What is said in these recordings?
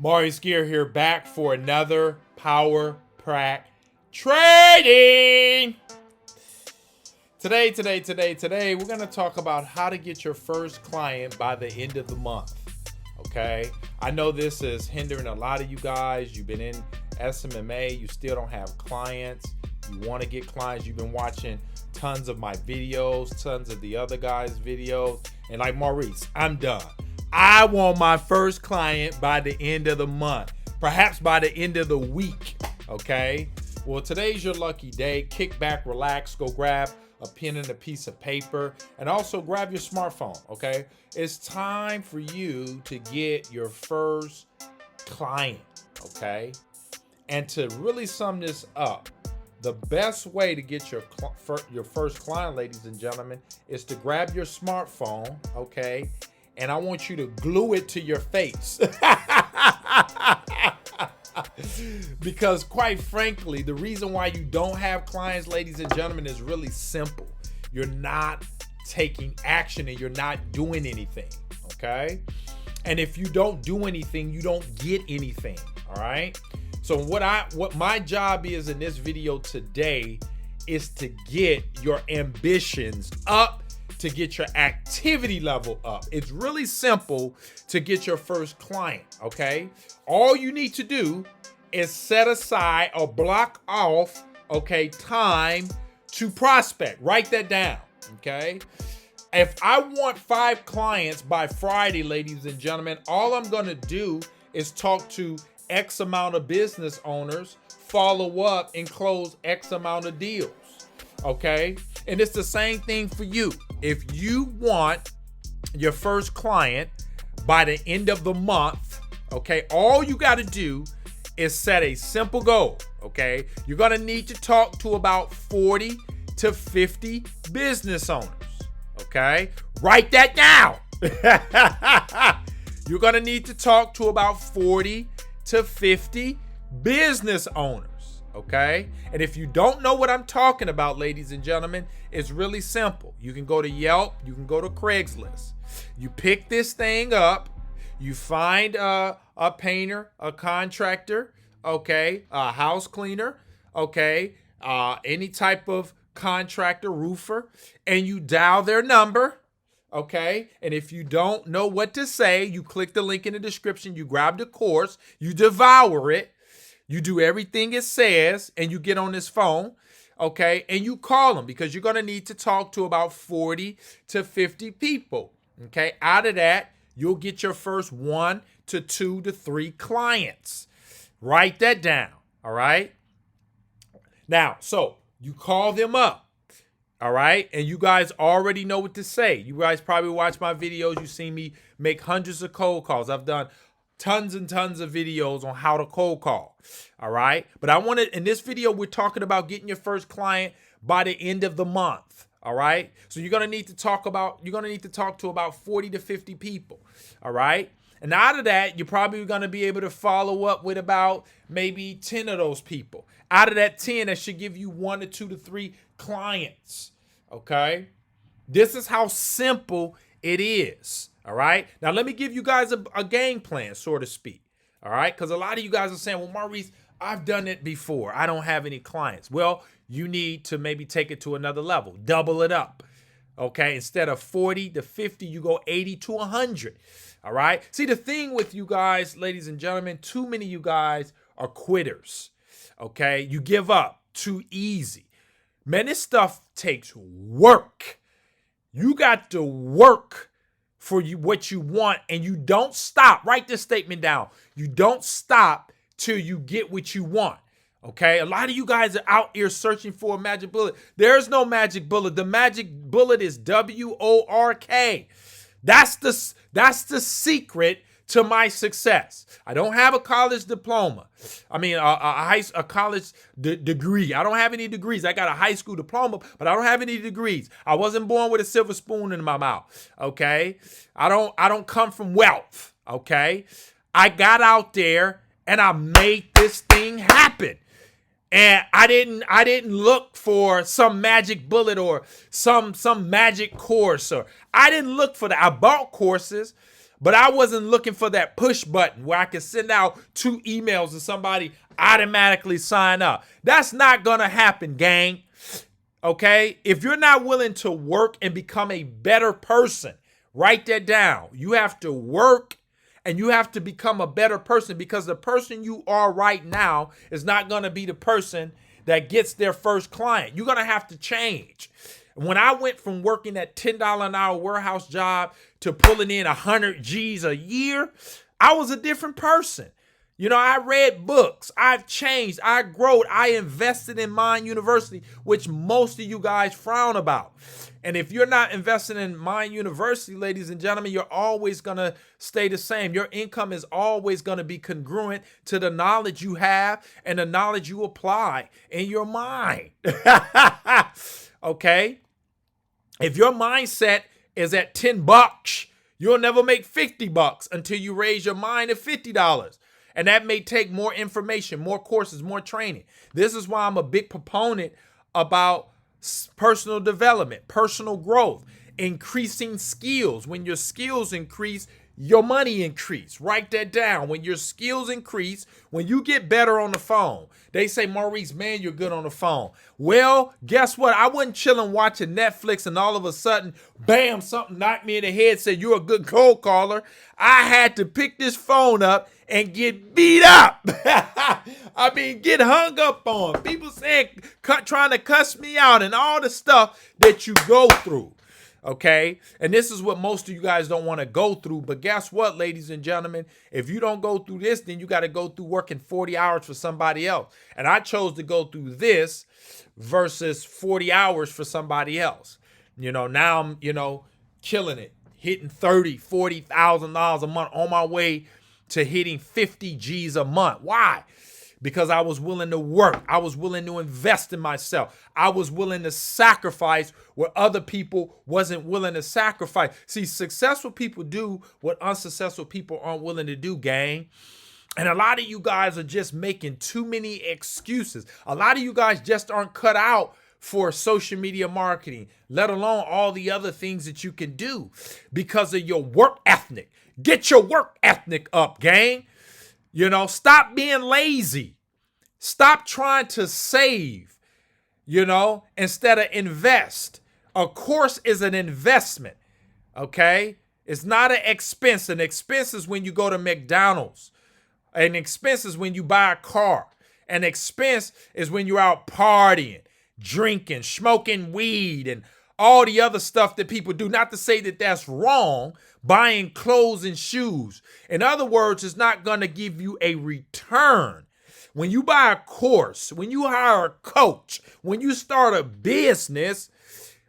Maurice here back for another Power Prac Trading. Today, we're going to talk about how to get your first client by the end of the month. Okay? I know this is hindering a lot of you guys. You've been in SMMA. You still don't have clients. You want to get clients. You've been watching tons of my videos, tons of the other guys' videos. And like Maurice, I'm done. I want my first client by the end of the month, perhaps by the end of the week, okay? Well, today's your lucky day. Kick back, relax, go grab a pen and a piece of paper, and also grab your smartphone, okay? It's time for you to get your first client, okay? And to really sum this up, the best way to get your first client, ladies and gentlemen, is to grab your smartphone, okay? And I want you to glue it to your face. Because quite frankly, the reason why you don't have clients, ladies and gentlemen, is really simple. You're not taking action and you're not doing anything, okay? And if you don't do anything, you don't get anything, all right? So what my job is in this video today is to get your ambitions up, to get your activity level up. It's really simple to get your first client, okay? All you need to do is set aside or block off, okay, time to prospect. Write that down, okay? If I want 5 clients by Friday, ladies and gentlemen, all I'm gonna do is talk to X amount of business owners, follow up, and close X amount of deals, okay? And it's the same thing for you. If you want your first client by the end of the month, okay, all you got to do is set a simple goal, okay? You're going to need to talk to about 40 to 50 business owners, okay? Write that down. You're going to need to talk to about 40 to 50 business owners. Okay? And if you don't know what I'm talking about, ladies and gentlemen, it's really simple. You can go to Yelp, you can go to Craigslist. You pick this thing up, you find a painter, a contractor, okay, a house cleaner, okay, any type of contractor, roofer, and you dial their number, okay? And if you don't know what to say, you click the link in the description, you grab the course, you devour it. You do everything it says, and you get on this phone, okay? And you call them because you're going to need to talk to about 40 to 50 people, okay? Out of that, you'll get your first 1 to 2 to 3 clients. Write that down, all right? Now, so you call them up, all right? And you guys already know what to say. You guys probably watch my videos. You've seen me make hundreds of cold calls. I've done tons and tons of videos on how to cold call, all right? But in this video, we're talking about getting your first client by the end of the month, all right? So you're going to need to talk to about 40 to 50 people, all right? And out of that, you're probably going to be able to follow up with about maybe 10 of those people. Out of that 10, that should give you 1 to 2 to 3 clients, okay? This is how simple it is. All right. Now, let me give you guys a game plan, so to speak. All right. Because a lot of you guys are saying, well, Maurice, I've done it before. I don't have any clients. Well, you need to maybe take it to another level. Double it up. Okay. Instead of 40 to 50, you go 80 to 100. All right. See, the thing with you guys, ladies and gentlemen, too many of you guys are quitters. Okay. You give up too easy. Man, this stuff takes work. You got to work for you what you want, and you don't stop. Write this statement down. You don't stop till you get what you want. Okay? A lot of you guys are out here searching for a magic bullet. There's no magic bullet. The magic bullet is WORK. That's the secret to my success. I don't have a college diploma. I mean, a college degree. I don't have any degrees. I got a high school diploma, but I don't have any degrees. I wasn't born with a silver spoon in my mouth. Okay, I don't come from wealth. Okay, I got out there and I made this thing happen. And I didn't look for some magic bullet or some magic course, or I didn't look for that. I bought courses, But I wasn't looking for that push button where I could send out 2 emails and somebody automatically sign up. That's not going to happen, gang. Okay? If you're not willing to work and become a better person, write that down. You have to work and you have to become a better person, because the person you are right now is not going to be the person that gets their first client. You're going to have to change. When I went from working at $10 an hour warehouse job to pulling in 100 G's a year, I was a different person. You know, I read books, I've changed, I growed, I invested in Mind University, which most of you guys frown about. And if you're not investing in Mind University, ladies and gentlemen, you're always going to stay the same. Your income is always going to be congruent to the knowledge you have and the knowledge you apply in your mind. Okay? If your mindset is at $10, you'll never make $50 until you raise your mind to $50. And that may take more information, more courses, more training. This is why I'm a big proponent about personal development, personal growth, increasing skills. When your skills increase, your money increase. Write that down. When your skills increase, when you get better on the phone, they say, Maurice, man, you're good on the phone. Well, guess what? I wasn't chilling watching Netflix and all of a sudden, bam, something knocked me in the head, said, you're a good cold caller. I had to pick this phone up and get beat up. I mean, get hung up on. People saying, trying to cuss me out and all the stuff that you go through. Okay, and this is what most of you guys don't want to go through. But guess what, ladies and gentlemen? If you don't go through this, then you got to go through working 40 hours for somebody else. And I chose to go through this versus 40 hours for somebody else. You know, now I'm, killing it, hitting $30,000, $40,000 a month, on my way to hitting 50 G's a month. Why? Because I was willing to work. I was willing to invest in myself. I was willing to sacrifice where other people wasn't willing to sacrifice. See, successful people do what unsuccessful people aren't willing to do, gang. And a lot of you guys are just making too many excuses. A lot of you guys just aren't cut out for social media marketing, let alone all the other things that you can do because of your work ethic. Get your work ethic up, gang. Stop being lazy. Stop trying to save, instead of invest. A course is an investment, okay? It's not an expense. An expense is when you go to McDonald's. An expense is when you buy a car. An expense is when you're out partying, drinking, smoking weed, and all the other stuff that people do. Not to say that that's wrong, buying clothes and shoes. In other words, it's not going to give you a return. When you buy a course, when you hire a coach, when you start a business,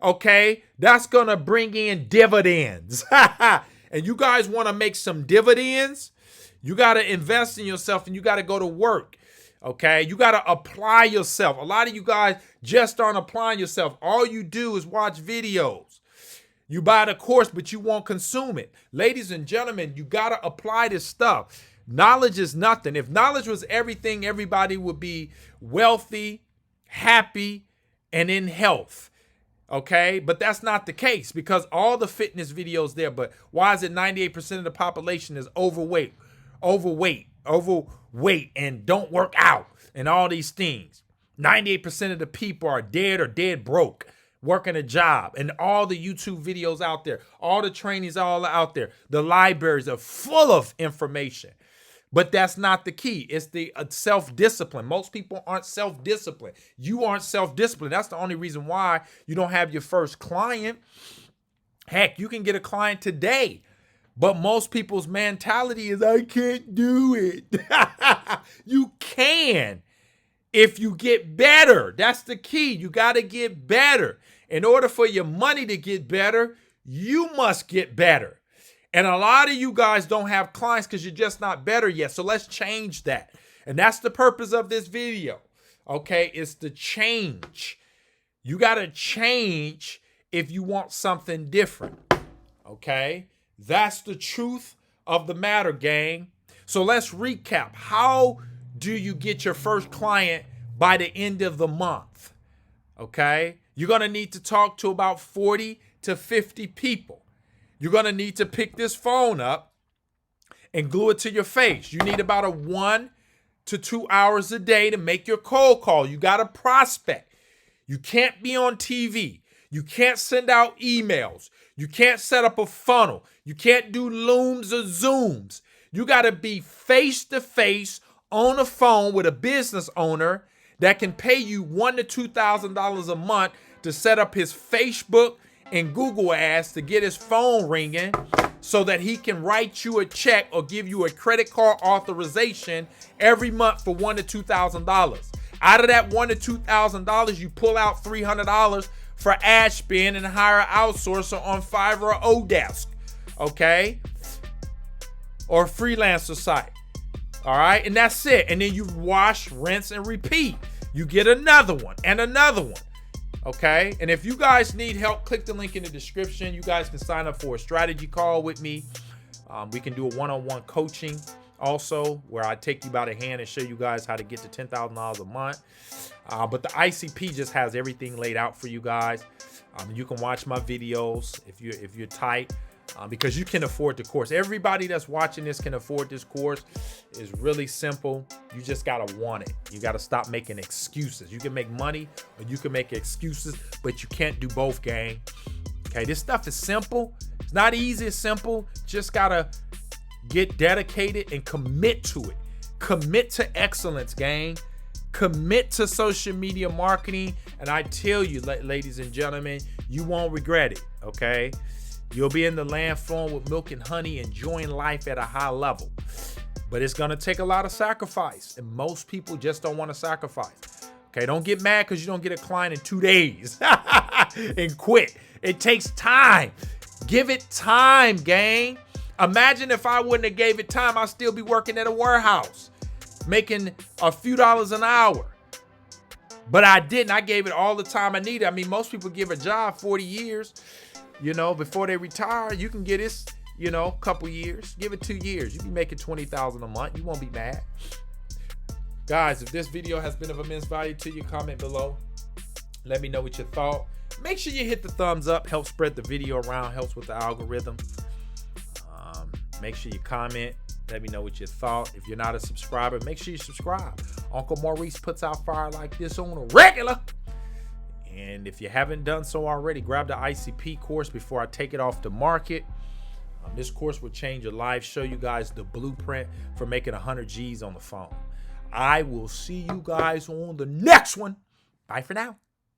okay, that's going to bring in dividends. And you guys want to make some dividends? You got to invest in yourself and you got to go to work. Okay, you got to apply yourself. A lot of you guys just aren't applying yourself. All you do is watch videos. You buy the course, but you won't consume it. Ladies and gentlemen, you got to apply this stuff. Knowledge is nothing. If knowledge was everything, everybody would be wealthy, happy, and in health. Okay, but that's not the case because all the fitness videos there. But why is it 98% of the population is overweight, and don't work out and all these things? 98% of the people are dead or dead broke, working a job, and all the YouTube videos out there, all the trainings all out there, the libraries are full of information. But that's not the key. It's the self-discipline. Most people aren't self-disciplined. You aren't self-disciplined. That's the only reason why you don't have your first client. Heck, you can get a client today. But most people's mentality is, I can't do it. You can if you get better. That's the key. You got to get better. In order for your money to get better, you must get better. And a lot of you guys don't have clients because you're just not better yet. So let's change that. And that's the purpose of this video. Okay, it's the change. You got to change if you want something different. Okay, that's the truth of the matter, gang. So let's recap. How do you get your first client by the end of the month? Okay, you're going to need to talk to about 40 to 50 people. You're going to need to pick this phone up and glue it to your face. You need about 1 to 2 hours a day to make your cold call. You got to prospect. You can't be on TV. You can't send out emails. You can't set up a funnel. You can't do Looms or Zooms. You got to be face-to-face on the phone with a business owner that can pay you $1,000 to $2,000 a month to set up his Facebook and Google ads to get his phone ringing so that he can write you a check or give you a credit card authorization every month for $1,000 to $2,000. Out of that $1,000 to $2,000, you pull out $300 for ad spend and hire an outsourcer on Fiverr or Odesk, okay? Or a freelancer site, all right? And that's it. And then you wash, rinse, and repeat. You get another one and another one, okay? And if you guys need help, click the link in the description. You guys can sign up for a strategy call with me. We can do a one-on-one coaching also, where I take you by the hand and show you guys how to get to $10,000 a month. But the ICP just has everything laid out for you guys. You can watch my videos if you're tight, because you can afford the course. Everybody that's watching this can afford this course. It's really simple. You just gotta want it. You gotta stop making excuses. You can make money or you can make excuses, but you can't do both, gang. Okay, this stuff is simple. It's not easy, it's simple. Just gotta get dedicated and commit to it. Commit to excellence, gang. Commit to social media marketing. And I tell you, ladies and gentlemen, you won't regret it, okay? You'll be in the land flowing with milk and honey, enjoying life at a high level. But it's gonna take a lot of sacrifice. And most people just don't wanna sacrifice. Okay, don't get mad because you don't get a client in 2 days and quit. It takes time. Give it time, gang. Imagine if I wouldn't have gave it time, I'd still be working at a warehouse, making a few dollars an hour. But I didn't. I gave it all the time I needed. I mean, most people give a job 40 years, before they retire. You can get this, couple years. Give it 2 years. You can make it $20,000 a month. You won't be mad. Guys, if this video has been of immense value to you, comment below. Let me know what you thought. Make sure you hit the thumbs up. Help spread the video around. Helps with the algorithm. Make sure you comment. Let me know what you thought. If you're not a subscriber, make sure you subscribe. Uncle Maurice puts out fire like this on a regular. And if you haven't done so already, grab the ICP course before I take it off the market. This course will change your life, show you guys the blueprint for making 100 G's on the phone. I will see you guys on the next one. Bye for now.